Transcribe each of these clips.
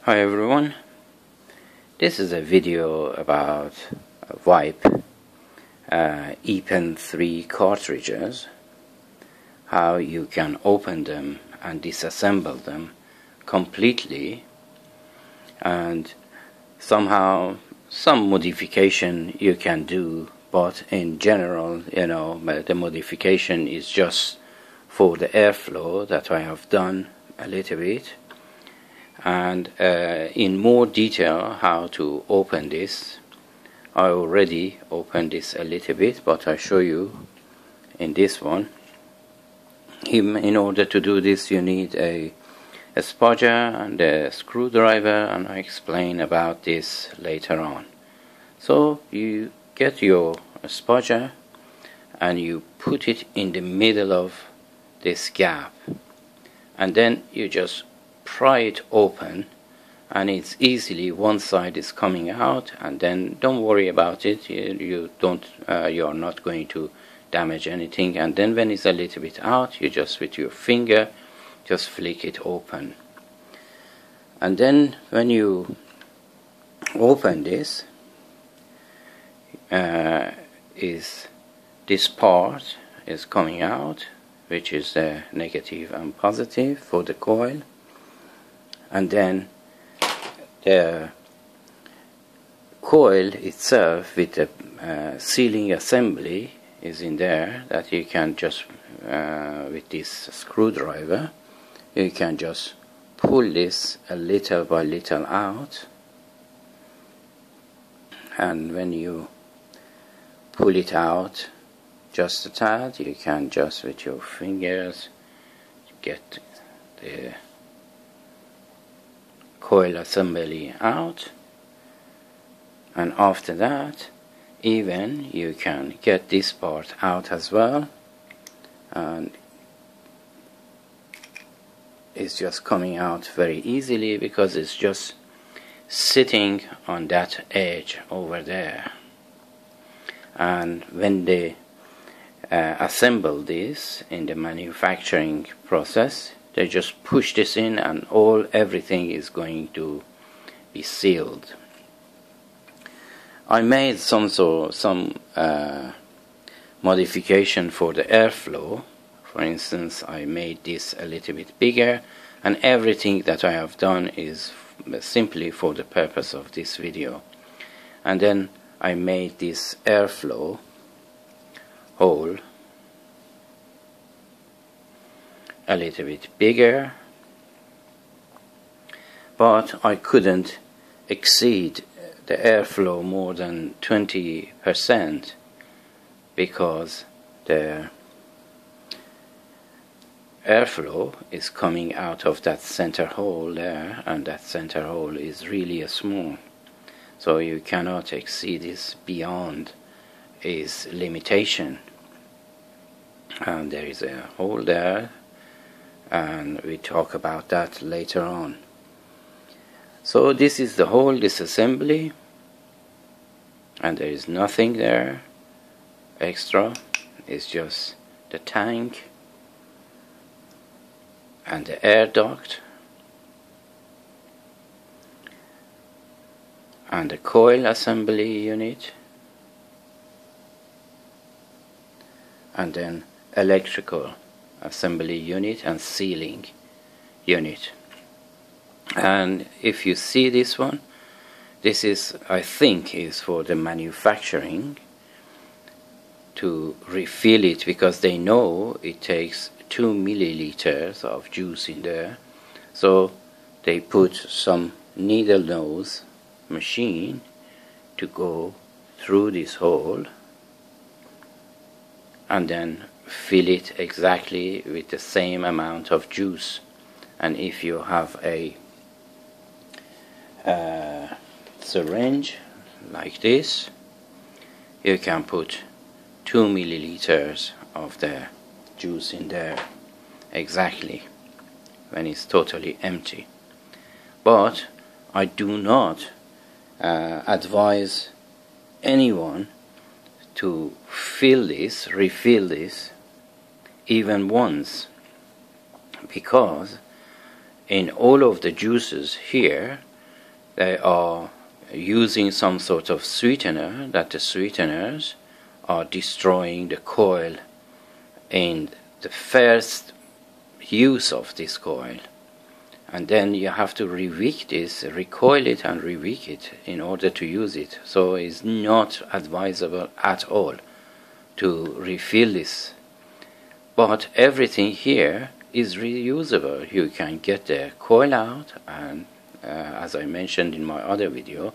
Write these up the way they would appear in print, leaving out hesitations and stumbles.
Hi everyone, this is a video about Vype ePen 3 cartridges, how you can open them and disassemble them completely, and somehow some modification you can do, but in general, the modification is just for the airflow that I have done a little bit. And in more detail how to open this, I already opened this a little bit, but I show you in this one. In order to do this you need a spudger and a screwdriver, and I explain about this later on. So you get your spudger and you put it in the middle of this gap, and then you just pry it open, and it's easily one side is coming out, and then don't worry about it, you are not going to damage anything. And then when it's a little bit out, you just with your finger just flick it open, and then when you open this, this part is coming out, which is the negative and positive for the coil. And then the coil itself with the sealing assembly is in there, that you can just with this screwdriver you can just pull this a little by little out, and when you pull it out just a tad, you can just with your fingers get the coil assembly out, and after that even you can get this part out as well, and it's just coming out very easily because it's just sitting on that edge over there. And when they assemble this in the manufacturing process, they just push this in and everything is going to be sealed. I made some modification for the airflow. For instance, I made this a little bit bigger, and everything that I have done is simply for the purpose of this video. And then I made this airflow hole a little bit bigger, but I couldn't exceed the airflow more than 20%, because the airflow is coming out of that center hole there, and that center hole is really small, so you cannot exceed this beyond its limitation. And there is a hole there, and we talk about that later on. So this is the whole disassembly, and there is nothing there extra. It's just the tank and the air duct and the coil assembly unit, and then electrical assembly unit and sealing unit. And if you see this one, this is, I think, is for the manufacturing to refill it, because they know it takes 2 milliliters of juice in there, so they put some needle nose machine to go through this hole and then fill it exactly with the same amount of juice. And if you have a syringe like this, you can put 2 milliliters of the juice in there exactly when it's totally empty. But I do not advise anyone to refill this even once, because in all of the juices here they are using some sort of sweetener, that the sweeteners are destroying the coil in the first use of this coil, and then you have to rewick this, recoil it and rewick it in order to use it. So it's not advisable at all to refill this, but everything here is reusable. You can get the coil out, and as I mentioned in my other video,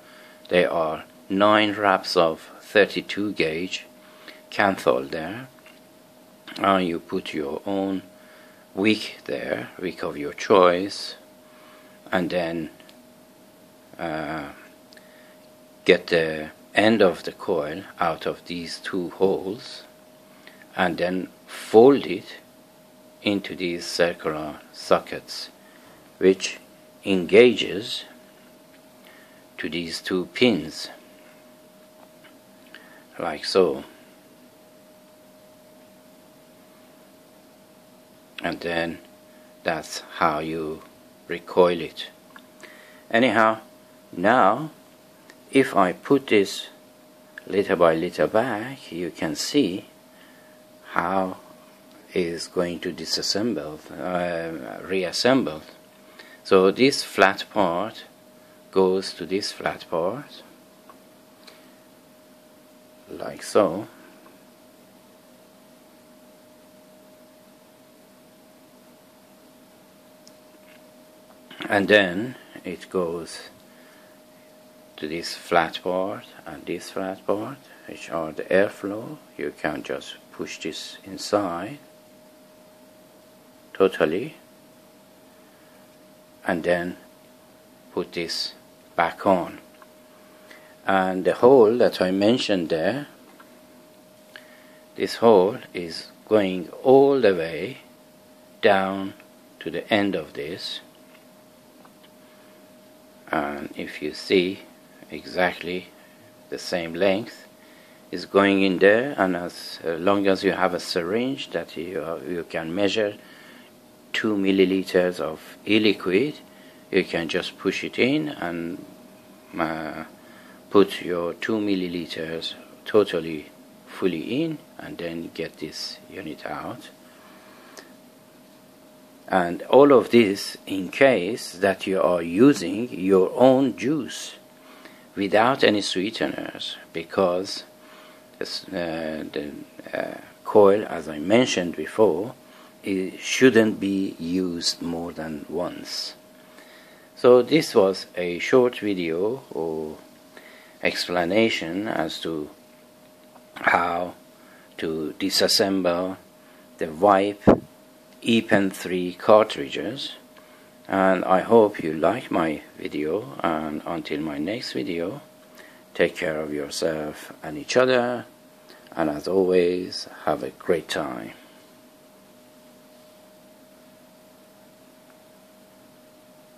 there are 9 wraps of 32 gauge canthal there, and you put your own wick there, wick of your choice, and then get the end of the coil out of these 2 holes, and then fold it into these circular sockets, which engages to these 2 pins, like so. And then that's how you recoil it. Anyhow, now if I put this little by little back, you can see how it is going to disassemble, reassemble. So this flat part goes to this flat part, like so. And then it goes to this flat part and this flat part, which are the airflow. You can just push this inside totally, and then put this back on. And the hole that I mentioned there, this hole is going all the way down to the end of this. And if you see, exactly the same length is going in there, and as long as you have a syringe that you can measure 2 milliliters of e-liquid, you can just push it in and put your 2 milliliters totally fully in, and then get this unit out. And all of this in case that you are using your own juice without any sweeteners, because the coil, as I mentioned before, it shouldn't be used more than once. So this was a short video or explanation as to how to disassemble the Vype ePen 3 cartridges, and I hope you like my video, and until my next video, take care of yourself and each other, and as always, have a great time.